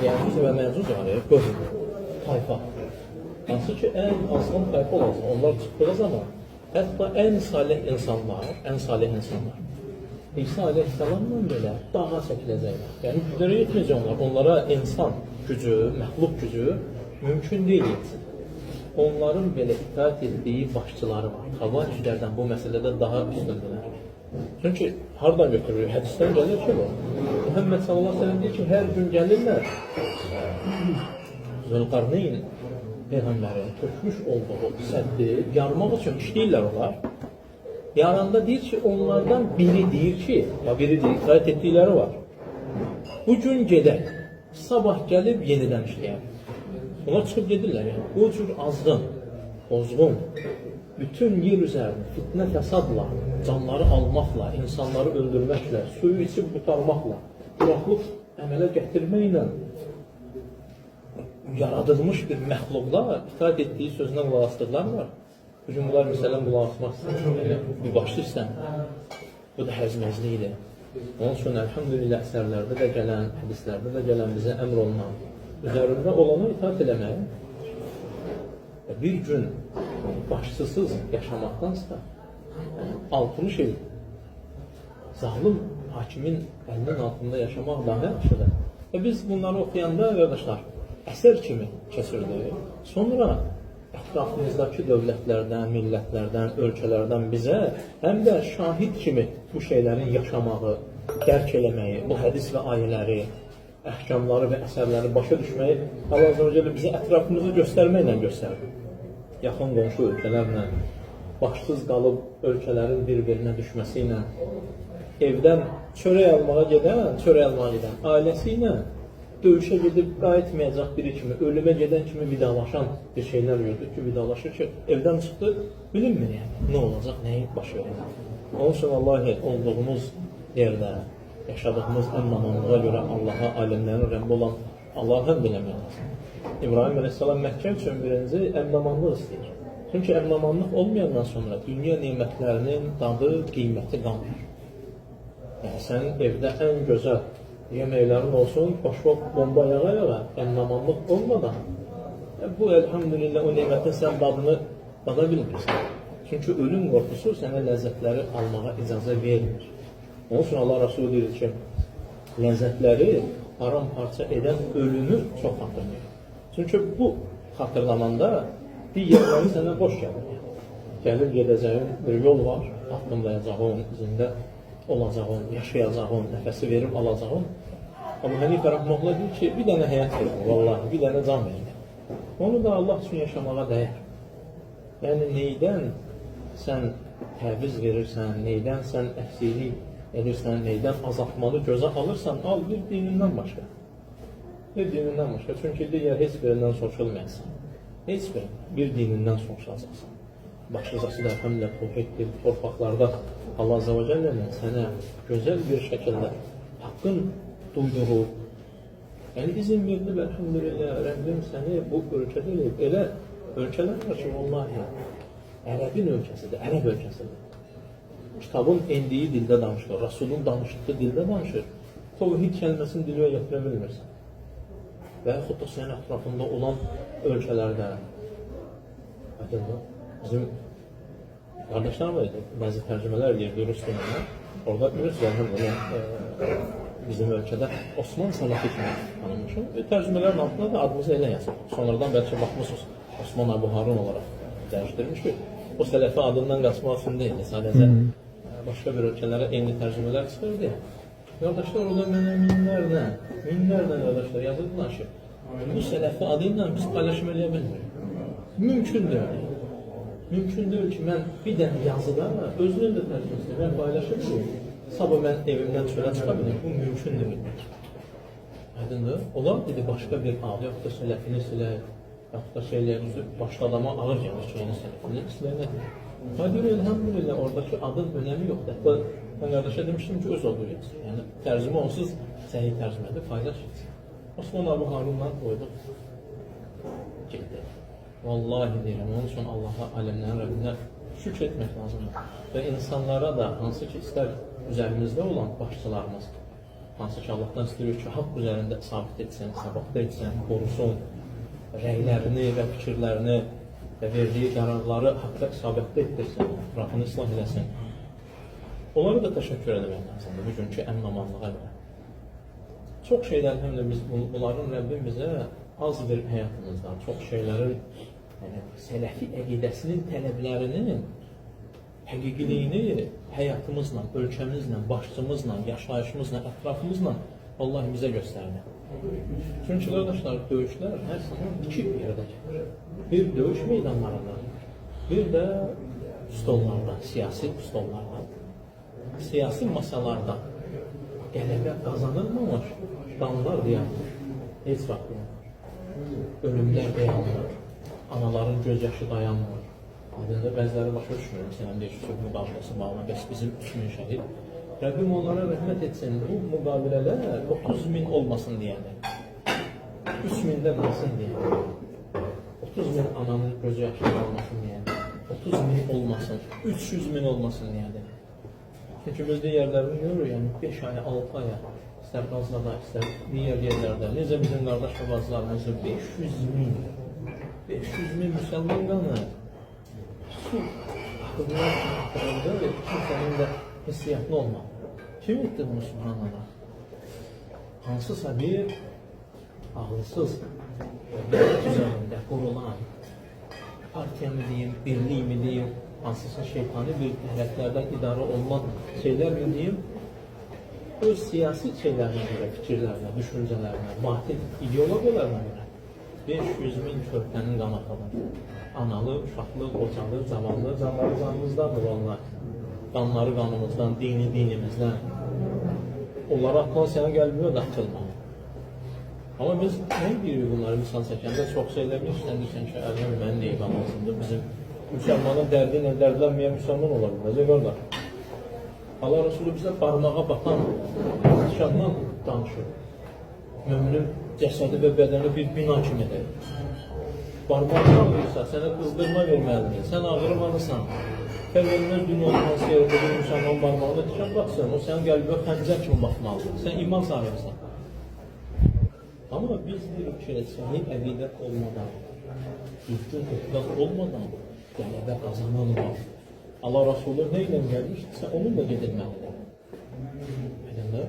Yəcuc və Məcuc var ya, qövm, tayfa. Hansı ki, ən azğın tayfa olacaq. Onlar çıxdığı zaman hətta ən salih insanlar, İsa aleyhissalamla belə dağa çəkiləcəklər. Yəni, gücləri yetməyəcək onlar. Onlara insan gücü, məxluq gücü mümkün deyil yetsin. Onların belə itaat etdiyi başçıları var. Xavariclərdən bu məsələdə daha üstündürlər. Çünki hardan götürülür? Hədisdən gəlir ki, bu. Muhammed sallallahu aleyhi ve sellem deyir ki, hər gün gəlirlər. Zülqarneyn Peyğəmbərin tökmüş olduğu səddi yarmaq üçün işləyirlər onlar. Yaranda deyir ki, onlardan biri deyir ki, ya biri deyir, itaat etdikləri var. Bugün gedək, sabah gəlib yenidən işləyər. Onlar çıxıb gedirlər yəni. O cür azğın, bozğun, bütün yer üzərində fitnə fəsadla, canları almaqla, insanları öldürməklə, suyu içib qutarmaqla, quraqlıq əmələ gətirməklə yaradılmış bir məxluqla itaat etdiyi sözünə qulaq asdıqlar var. Bugün bunlar məsələn qulaq asmaq istəyir, bir başlı istəmir. Bu da həzməzlikdir. Onun üçün, əlhamdülillah, əsərlərdə də gələn, hədislərdə də gələn bizə əmr olunan, üzərində olana itaat eləmək, bir gün başçısız yaşamaqdansa, 60 il zalim hakimin əlinin altında yaşamaq daha yaxşıdır. Biz bunları oxuyanda, qardaşlar, əsər kimi keçirdik. Sonra ətrafımızdakı dövlətlərdən, millətlərdən, ölkələrdən bizə həm də şahid kimi bu şeylərin yaşamağı, dərk eləməyi, bu hədis və ayələri, əhkamları və əsərləri başa düşməyi Allah Azə və Cəllə bizə ətrafımızı göstərməklə göstərir. Yaxın qonşu ölkələrlə, başsız qalıb ölkələrin bir-birinə düşməsi ilə, evdən çörək almağa gedən ailəsi ilə döyüşə gedib qayıtmayacaq biri kimi, ölümə gedən kimi vidalaşan bir şeylər gördük ki, vidalaşır ki, evdən çıxdı, bilinmir yəni, nə olacaq, nəyi baş verir. Onun üçün Allahi olduğumuz yerdə, yaşadığımız əmnamanlığa görə Allaha, alimlərin Rəbbi olan Allaha həmd eləmək lazım. İbrahim əleyhissalam Məkkə üçün birinci əmnamanlıq istəyir. Çünki əmnamanlıq olmayandan sonra dünya nemətlərinin dadı, qiyməti qalmır. Yəni, sənin evdə ən gözəl yeməklərin olsun, boş-boş bomba yağa-yağa, əmnamanlıq olmadan, bu, elhamdülillah, o nemətin sən dadını dada bilmirsən. Çünki ölüm qorxusu sənə ləzzətləri almağa icazə vermir. Onun üçün Allah Rasulü deyir ki, ləzzətləri paramparça edən ölümü çox xatırlayır. Çünki bu xatırlamanda digərləri sənə boş gəlir. Gəlir, gedəcəyin bir yol var, addımlayacağın, izində olacağın, yaşayacağın, nəfəsi verib alacağın. Amma Hənifə Rəhməhullah deyir ki, bir dənə həyat verir, vallahi, bir dənə can verir. Onu da Allah üçün yaşamağa dəyər. Yəni, neydən sən təviz verirsən, neydən sən əfsilik edirsən, neydən azaltmalı gözə alırsan, al bir dinindən başqa. Bir dinindən başqa. Çünki digər heç birindən soruşulmayasın. Heç bir dinindən soruşacaqsan. Başlıcası da həmlə tövhiddir, torpaqlarda Allah Azə və Cəllənin sənə gözəl bir şəkildə haqqın duyduğu, yəni izin verilib, əlhamdülillah, Rəbbim səni bu ölkədə eləyib. Elə ölkələr var ki, vallahi, ərəbin ölkəsidir, ərəb ölkəsidir. Kitabın endiyi dildə danışır, Rasulun danışdığı dildə danışır. Tövhid kəlməsini dilə gətirə bilmirsən. Və yaxud da sənin ətrafında olan ölkələrdə, bizim qardaşlar var idi, bəzi tərcümələr edirdi rus dilinə. Orada bilirsiniz, bizim ölkədə Osman Salafi kimi tanınmışım. Tərcümələrin altında da adımızı elə yazır. Sonradan bəlkə baxmışsınız, Osman Əbu Harun olaraq dəyişdirmiş ki, o Sələfi adından qaçmaq üçün deyildi. Sadəcə başqa bir ölkələrə eyni tərcümələr çıxırdı. Qardaşlar, orada mənə minlərlə qardaşlar yazırdılar ki, bu Sələfi adı ilə biz paylaşım eləyə bilmirik. Mümkün deyil. Mümkün deyil ki, mən bir dənə yazıda özünün də tərcüməsini mən paylaşım ki, sabah mən evimdən çölə çıxa bilim, bu mümkün deyil. Aydındır? Onlar dedi, başqa bir adı, yaxud da Sələfini silək, yaxud da şeylərinizi başqa adama ağır gəlir ki, onu Sələfini silək nədir? Hayır, elhamdülillah, oradakı adın önəmi yoxdur. Hətta mən qardaşa demişdim ki, öz olduğu yazır. Yəni, tərcümə onsuz səhih tərcümədir, paylaş etsin. Osman Əbu Harundan qoyduq. Girdi. Vallahi deyirəm, onun üçün Allaha, aləmlərin Rəbbinə şükr etmək lazımdır. Və insanlara da, hansı ki, istər üzərimizdə olan başçılarımız, hansı ki Allahdan istəyir ki, haqq üzərində sabit etsin, sabitdə etsin, qorusun, rəylərini və fikirlərini və verdiyi qərarları haqqa isabətdə etdirsin, ətrafını islah eləsin. Onlara da təşəkkür eləmək lazımdır bugünkü əmin-amanlığa görə. Çox şeylər həm də biz bunların Rəbbim bizə az bir həyatımızdan, çox şeylərin sələfi əqidəsinin tələblərinin həqiqiliyini həyatımızla, ölkəmizlə, başçımızla, yaşayışımızla, ətrafımızla Allah bizə göstərdi. Çünki qardaşlar, döyüşlər hər zaman iki yerdə gəlir. Bir döyüş meydanlarında, bir də stollarda, siyasi stollarda, siyasi masalarda qələbə qazanılmamış qanlar dayanır, heç vaxt dayanır. Ölümlər dayanır, anaların gözyaşı dayanmır. Adında bəziləri başa düşmür, məsələn, deyir ki, sülh müqaviləsi bağlı, bəs bizim 3000 şəhid. Rəbbim onlara rəhmət etsin, bu müqavilələr 30.000 olmasın deyədir. 3.000-dən olmasın deyədir. 30.000 ananın gözyaşı olmasın deyədir. 30.000 olmasın, 300.000 olmasın deyədir. Çünki biz digərlərini görürük, yəni 5 aya, 6 aya, istər Qazlada, istər digər yerlərdə, necə bizim qardaş və bacılarımızı 500.000 müsəlman qanı su axıdına axırında və kimsənin də hissiyatlı olmalı. Kim etdi bunu subhanallah? Hansısa bir ağlısız dövlət üzərində qurulan partiya mı deyim, birlik mi deyim, hansısa şeytani bir hərəkətlərdən idarə olunan şeylər mi deyim, öz siyasi şeylərinə görə, fikirlərinə, düşüncələrinə, batil ideologiyalarına görə 500.000 körpənin qanı axılır. Analı, uşaqlı, qocalı, cavanlı, canları canımızdadır onlar. Qanları qanımızdan, dini dinimizdən. Onlara atılan sənin qəlbinə də atılmalı. Amma biz nə deyirik bunları misal çəkəndə çox şeylər işləndirsən ki, ələm mənim deyib anlasındır. Bizim müsəlmanın dərdi ilə dərdlənməyən müsəlman ola bilməz, qardaş. Allah Resulü bizə barmağa batan şandan danışır. Möminin cəsədi və bədəni bir bina kimidir. Barmağını alırsa, sənə qızdırma verməlidir. Sən ağırmalısan. Fərqəlməz dünya olması yerində bir müsəlman barmağını tikən baxsın, o sənin qəlbə xəncər kimi baxmalıdır. Sən iman sahibisən. Amma biz deyirik ki, səhih əqidət olmadan, düzgün eqidət olmadan qələbə qazanılmaz. Allah Resulü nə ilə gəlmişdirsə, onunla gedilməlidir. Mədəndə,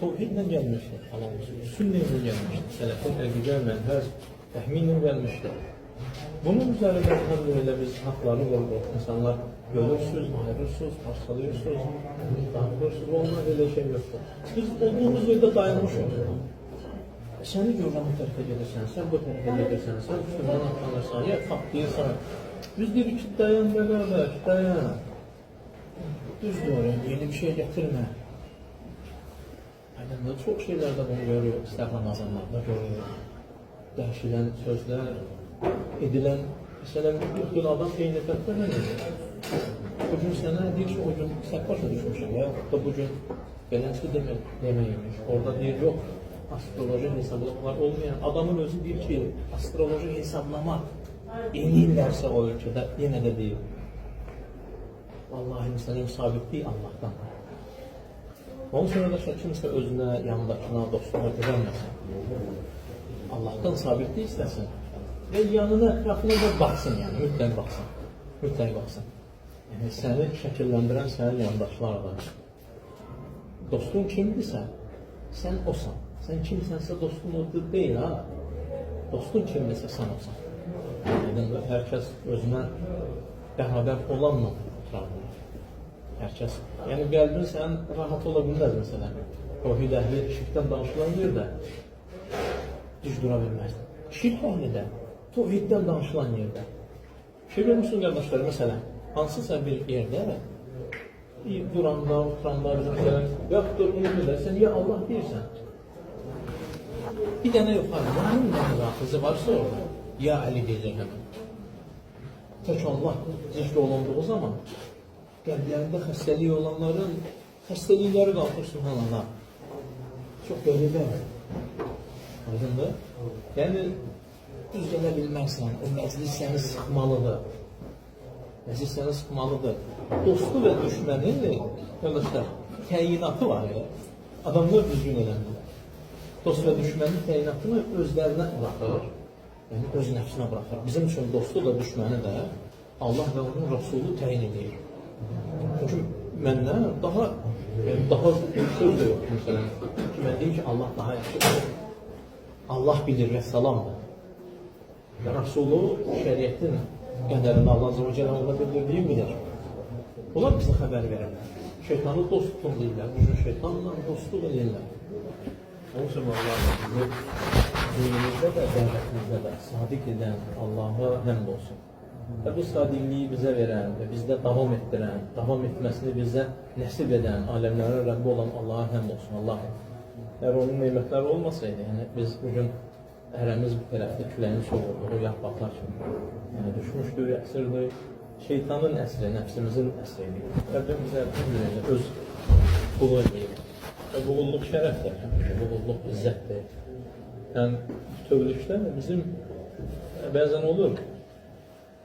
tevhidlə gəlmişdir. Allah Resulü sünnə ilə gəlmişdir. Sələfin əqidə, mənhəz, təhmin ilə gəlmişdir. Bunun üzərində elhamdülillah biz haqları qoruq. İnsanlar görürsünüz, ayırırsınız, parçalıyorsunuz, dağıtırsınız, onlar elə şey yoxdur. Biz olduğumuz yerdə dayanmışıq. Səni görən bu tərəfə gedirsən, sən bu tərəfə gedirsən, sən üstündən atlanırsan, ya tapdıyırsan. Biz deyirik ki, dayan beraber, dayan. Düz doğru, yeni bir şey getirmə. Aydınlığı çox şeylərdə bunu görüyoruz, istər Ramazanlarda görüyoruz. Dəhşilən sözlər, edilən, məsələn, bir adam eyni tərəfə nə edir? Bugün sənə deyir ki, o gün sən başa düşmüşəm, ya da bugün beləncə deməymiş. Orada deyir, yox, astroloji hesablamalar olmayan adamın özü deyir ki, astroloji hesablama yeniyirlərsə o ölkədə, yenə də deyir. Vallahi məsələn, sabitlik Allah'tan. Onun sonra da kimsə özünə, yanındakına, dostuna güvənməsin. Allah'tan sabitlik istəsin. Və yanına, ətrafına da baxsın, yəni, mütləq baxsın. Mütləq baxsın. Yəni, səni şəkilləndirən sənin yandaşlardır. Dostun kimdirsə, sən osan. Sən kimsənsə dostun o deyil, ha? Dostun kimdirsə, sən osan. Hər kəs özünə bərabər olanla oturarlar. Hər kəs, yəni qəlbin sənin rahat ola bilməz məsələn. Tevhid əhli şirkdən danışılan yerdə düz dura bilməz. Şirk əhli də tevhiddən danışılan yerdə. Fikir musun qardaşlar, məsələn, hansısa bir yerdə duranda, oturanda, bizim gələn, yaxdır, onu bilərsən, ya Allah deyirsən. Bir dənə yoxlar, bunun nə mürafizi varsa orada, ya Əli deyəcək həmən. Tək Allah zikr olunduğu zaman qəlblərində xəstəliyi olanların xəstəlikləri qalxır, subhanallah. Çox qəribə. Aydındır? Yəni, düz gələ bilməksən, o məclis səni sıxmalıdır. Məclis səni sıxmalıdır. Dostu və düşməni, qardaşlar, təyinatı var ya. adamlar düzgün eləmirlər. Dost və düşmənin təyinatını özlərinə buraxır, yəni öz nəfsinə buraxır. Bizim üçün dostu da düşməni də Allah və onun Rasulü təyin edir. Çünki məndən daha bir söz də yox. Məsələn, ki, mən deyim ki, Allah daha yaxşıdır. Allah bilir və salamdır. Və Rasulü şəriyyətin qədərində Allah Azəbə Cəllə ona bildirdiyi bilir. Onlar bizə xəbər verirlər. Şeytanı dost tutun deyirlər. Bugün şeytanla dostluq edirlər. Onun üçün Allah bizi dinimizdə də, dəvətimizdə də sadiq edən Allaha həmd olsun. Və bu sadiqliyi bizə verən və bizdə davam etdirən, davam etməsini bizə nəsib edən, aləmlərin Rəbbi olan Allaha həmd olsun. Allah. Əgər onun neymətləri olmasaydı, yəni biz bugün hərəmiz bu tərəfdə küləyin soğurduğu yarpaqlar kimi düşmüşdür, əsirdir. Şeytanın əsri, nəfsimizin əsridir. Rəbbim bizə öz qulu edir. Və bu qulluq şərəfdir, bu qulluq izzətdir. Yəni, bütövlükdə bizim bəzən olur,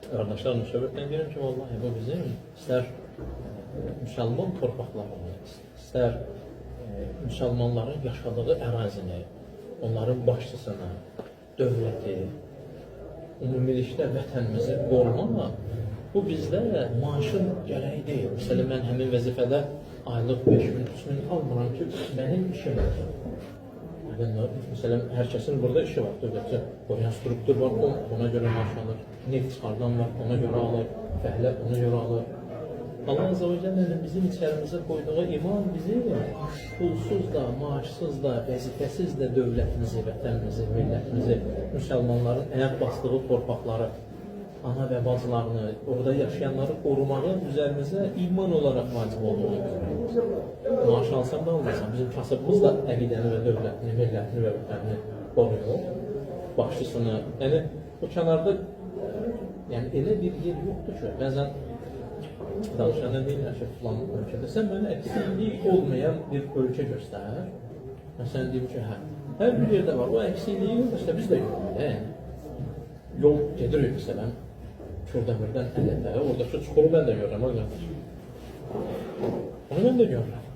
qardaşlarla söhbətdən deyirəm ki, vallahi bu bizim istər müsəlman torpaqlarını, istər müsəlmanların yaşadığı ərazini, onların başçısını, dövləti, ümumilikdə vətənimizi qorumaq, bu bizdə maaşın gərəyi deyil. Məsələn, mən həmin vəzifədə aylıq 5.000, 3.000 almıram ki, mənim işim var. Məsələn, hər kəsin burada işi var, dövlətçi. Qoyan struktur var, ona görə maaş alır. Neft çıxardan var, ona görə alır. Fəhlə ona görə alır. Allah Azə və Cəllənin bizim içərimizə qoyduğu iman bizi pulsuz da, maaşsız da, vəzifəsiz də dövlətimizi, vətənimizi, millətimizi, müsəlmanların ayaq basdığı torpaqları, ana və bacılarını, orada yaşayanları qorumağı üzərimizə iman olaraq vacib olduğunu görürük. Maaş alsam da olmasam, bizim kasıbımız da əqidəni və dövlətini, millətini və vətənini qoruyur. Başçısını, yəni o kənarda elə bir yer yoxdur ki, bəzən danışanda deyirlər ki, filan ölkədə sən mənə əksikliyi olmayan bir ölkə göstər. Məsələn, deyim ki, hər bir yerdə var, o əksikliyi yoxdur, biz də yoxdur. Yol gedirik, məsələn, Kürdəmirdən əlində, oradakı çuxuru mən də görürəm, o qardaş. Onu mən də görürəm.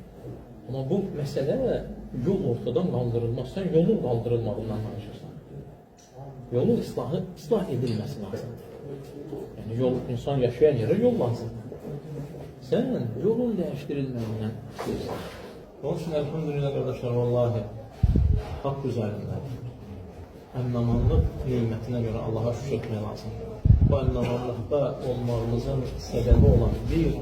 Amma bu məsələ yol ortadan qaldırılmaz, sən yolun qaldırılmağından danışırsan. Yolun islah edilməsi lazımdır. Yəni, insan yaşayan yerə yol lazımdır. Sən yolun dəyişdirilməyindən istəyirsən. Onun üçün, əlhamdülillah, qardaşlar, vallahi, haqq üzərindədir. Əminamanlıq neymətinə görə Allaha şükür etmək lazımdır. Bu əminamanlıqda olmağımızın səbəbi olan bir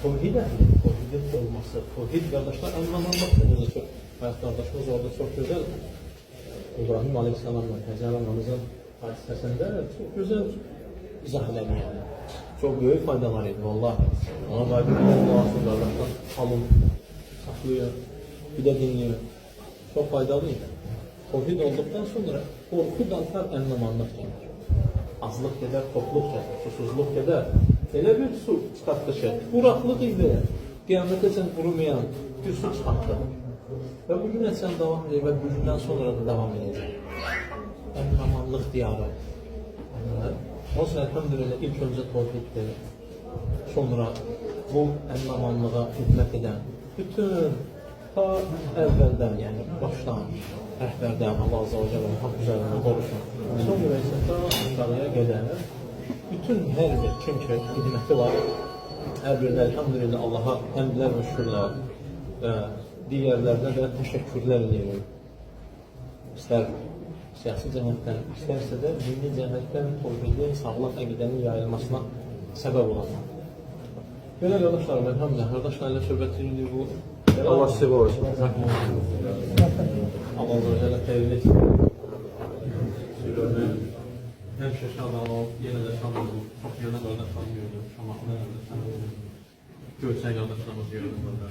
tohid əhli, tohidin olması, tohid qardaşlar, əminamanlıqdır. Bayaq qardaşımız orada çox gözəl, İbrahim Aleyhisselam'la Həzər anamızın hadisəsində çox gözəl izah eləməyən, çox böyük faydalar idi, vallahi. Ona qayıbı Allah'ın qardaşlar alın, saxlayır, bir də dinləyir. Çox faydalı idi. Tohid olduqdan sonra qorxu qalxar, əminamanlıq gelir. Azlıq gedər, toxluq gəlir, susuzluq gedər. Elə bir su çıxartdı ki, quraqlıq idi, qiyamətə sən qurumayan bir su çıxartdı. Və bugün sən davam edir və bugündən sonra da davam edəcək. Əminamanlıq diyarı. Olsun, əlhamdülillah, ilk öncə tohiddir. Sonra bu əminamanlığa xidmət edən bütün ta əvvəldən, yəni başdan, rəhbərdən, Allah Azə və Cəllənin haqq üzərində qoruşun. Sonra isə ta aşağıya qədər bütün hər bir kim ki xidməti var, hər birində əlhamdülillah Allaha həmdlər və şükürlər və digərlərdə də təşəkkürlər edirik. İstər siyasi cəhətdən, istərsə də dini cəhətdən tohidin, sağlam əqidənin yayılmasına səbəb olan. Belə qardaşlarım, əlhamdülillah, qardaşlarla söhbət edirik bu. Allah sizi qorusun. Allah Azərbaycan'a xeyirli etsin. Həmişə şad olub, yenə də şad olub. Çox yana qardaşlarımı gördüm, Şamaqlı qardaşlarımı, Göyçay qardaşlarımızı gördüm burada.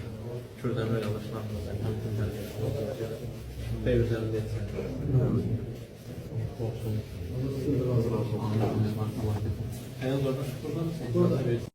Kürdəmir qardaşlarımız, əlhamdülillah. Xeyr üzərində etsin. Olsun. Siz də razı olsun. Əyaz qardaş, burada mısın?